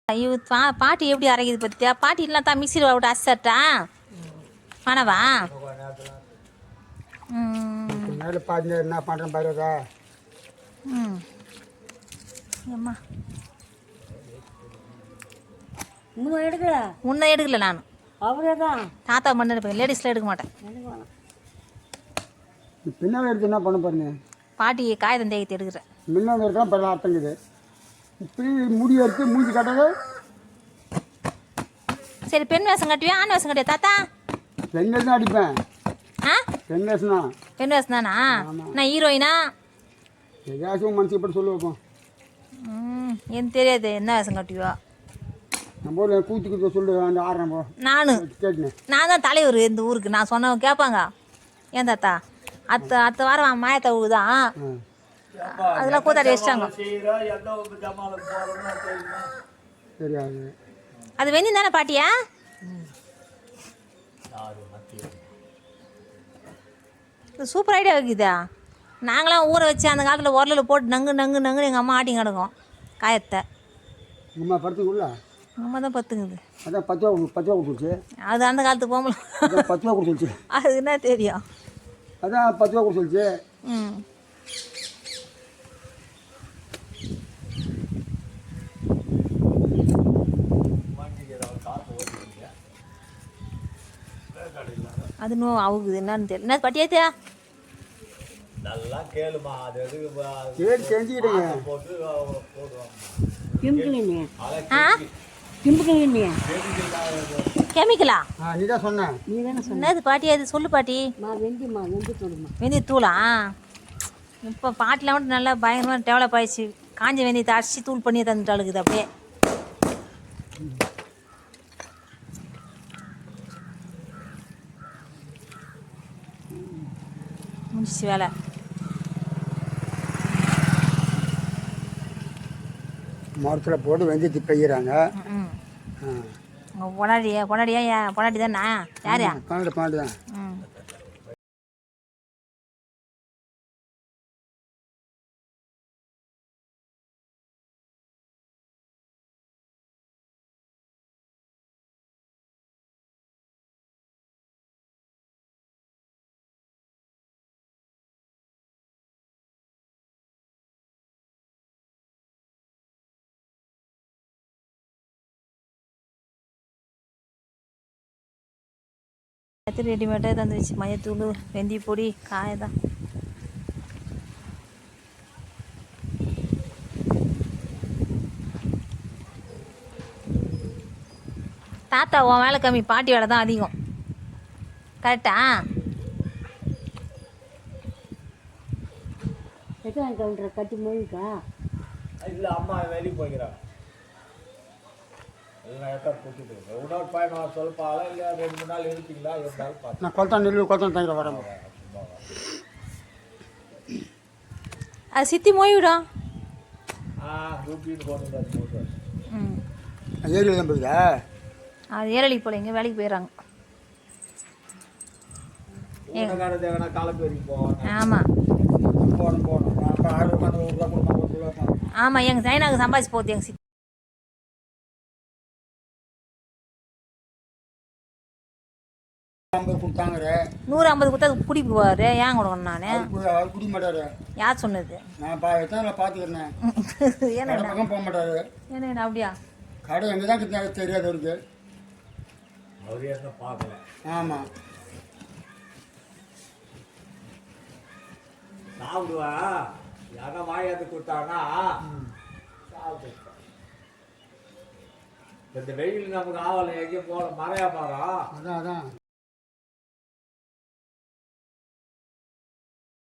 ஐயோ பாட்டி எப்படி அரைக்குது பத்தியா பாட்டி இல்லைனா தான் மிக்சியில் விட்டு அரைச்சிட்டா வேணவா பாட்டி என்ன பண்ணுறேன் பாருக்கா ஏம்மா இன்னும் எடுக்கல உன்னை எடுக்கல நான் அவரே தான் தாத்தா பண்ண எடுப்பேன் லேடிஸில் எடுக்க மாட்டேன் பின்னால் எடுத்து என்ன பண்ண பாருங்க பாட்டி காகிதம் தேய்த்து எடுக்கிறேன் முன்னாடி எடுக்கலாம் பல அர்த்தங்குது இப்படி முடி எடுத்து மூஞ்சி கட்டது சரி பெண் வேஷம் கட்டுவியா ஆண் வேஷம் கட்டுவியா தாத்தா பெண் வேஷம் தான் அடிப்பேன் ஆ பெண் வேஷம் தான் பெண் வேஷம் தானா நான் ஹீரோயினா ஏதாச்சும் மனசு இப்படி சொல்லி வைப்போம் எனக்கு தெரியாது என்ன வேஷம் கட்டுவியோ நம்ம ஊரில் கூத்துக்கிட்டு சொல்லு அந்த ஆடுறேன் போ கேட்டுனேன் நான் தான் தலைவர் இந்த ஊருக்கு நான் சொன்னவங்க கேட்பாங்க ஏன் தாத்தா அடுத்த வாரம் மாயத்தை ஊதான் அதெல்லாம் கூத்தாடி வச்சிட்டாங்க தெரியாது அது வெந்தி தானே பாட்டியா சூப்பர் ஐடியா வைக்குதா நாங்களாம் ஊற வச்சு அந்த காலத்தில் உரலில் போட்டு நங்கு நங்கு நங்குன்னு எங்கள் அம்மா ஆட்டி கிடக்கும் காயத்தை அம்மா படுத்துக்குள்ள அம்மா தான் பத்துங்குது அதான் 10 ரூபா கொடுத்துச்சு அது அந்த காலத்துக்கு போகல 10 ரூபா கொடுத்துச்சு அது என்ன தெரியும் அதான் 10 ரூபா கொடுத்துச்சு அது இன்னும் அவுகுது என்னன்னு தெரியல என்ன பட்டியாத்தியா நல்லா கேளுமா அது சரி செஞ்சுக்கிட்டேங்க கெமிக்கலா நீ தான் சொன்னேன் நீ தானே என்னது பாட்டி அது சொல்லு பாட்டி வெந்தி தூளுமா வெந்தி தூளா இப்போ பாட்டிலாம் மட்டும் நல்லா பயங்கரமாக டெவலப் ஆயிடுச்சு காஞ்ச வெந்தயத்தை அரைச்சி தூள் பண்ணி தந்துட்டாளுக்குது அப்படியே முடிச்சு வேலை மரத்தில் போட்டு வெந்தயத்தை பெய்கிறாங்க பொன்னாடியா ஏன் பொன்னாடி தானே யார் பாண்டு தான் ரெடிமேடாக தந்துச்சு மஞ்சத்தூள் வெந்தய பொடி காயதான் தாத்தா உன் வேலை கம்மி பாட்டி வேலை தான் அதிகம் கரெக்டா கட்டி மொழிக்கா இல்லை அம்மா வெளியே போய்க்கிறாங்க இன்னொரு பையன் சொல்லப்பால இல்லை 2 நாள் இருக்கீங்களா இருந்தாலும் பார்த்து நான் கொளத்தான் தங்கிற வரேன் அது சித்தி மொழிவிடும் ரூபின்னு போட்டு ஏரியில் தான் போகுதா அது ஏரளிக்கு போல எங்கே வேலைக்கு போயிடறாங்க காலத்து வரைக்கும் போவோம் ஆமாம் போகணும் ஆமாம் எங்கள் சைனாவுக்கு சம்பாதிச்சு போகுது எங்கள் சித்தி 50 கொடுத்தாங்க 150 கொடுத்தா குடிக்கு போவாரு ஏன் கொடுக்கணும் நான் அவர் குடி மாட்டாரு யார் சொன்னது நான் பார்த்துக்கிறேன் ஏன்னா பக்கம் போக மாட்டாரு என்ன அப்படியா கடை எங்கே தான் தெரியாது அவருக்கு அவரே என்ன பார்க்கல ஆமாம் சாப்பிடுவா யாரா வாயாத்து கொடுத்தாங்கன்னா சாப்பிட்டு இந்த வெயில் நமக்கு ஆவலை எங்கேயும் போல மறையா பாரா அதான்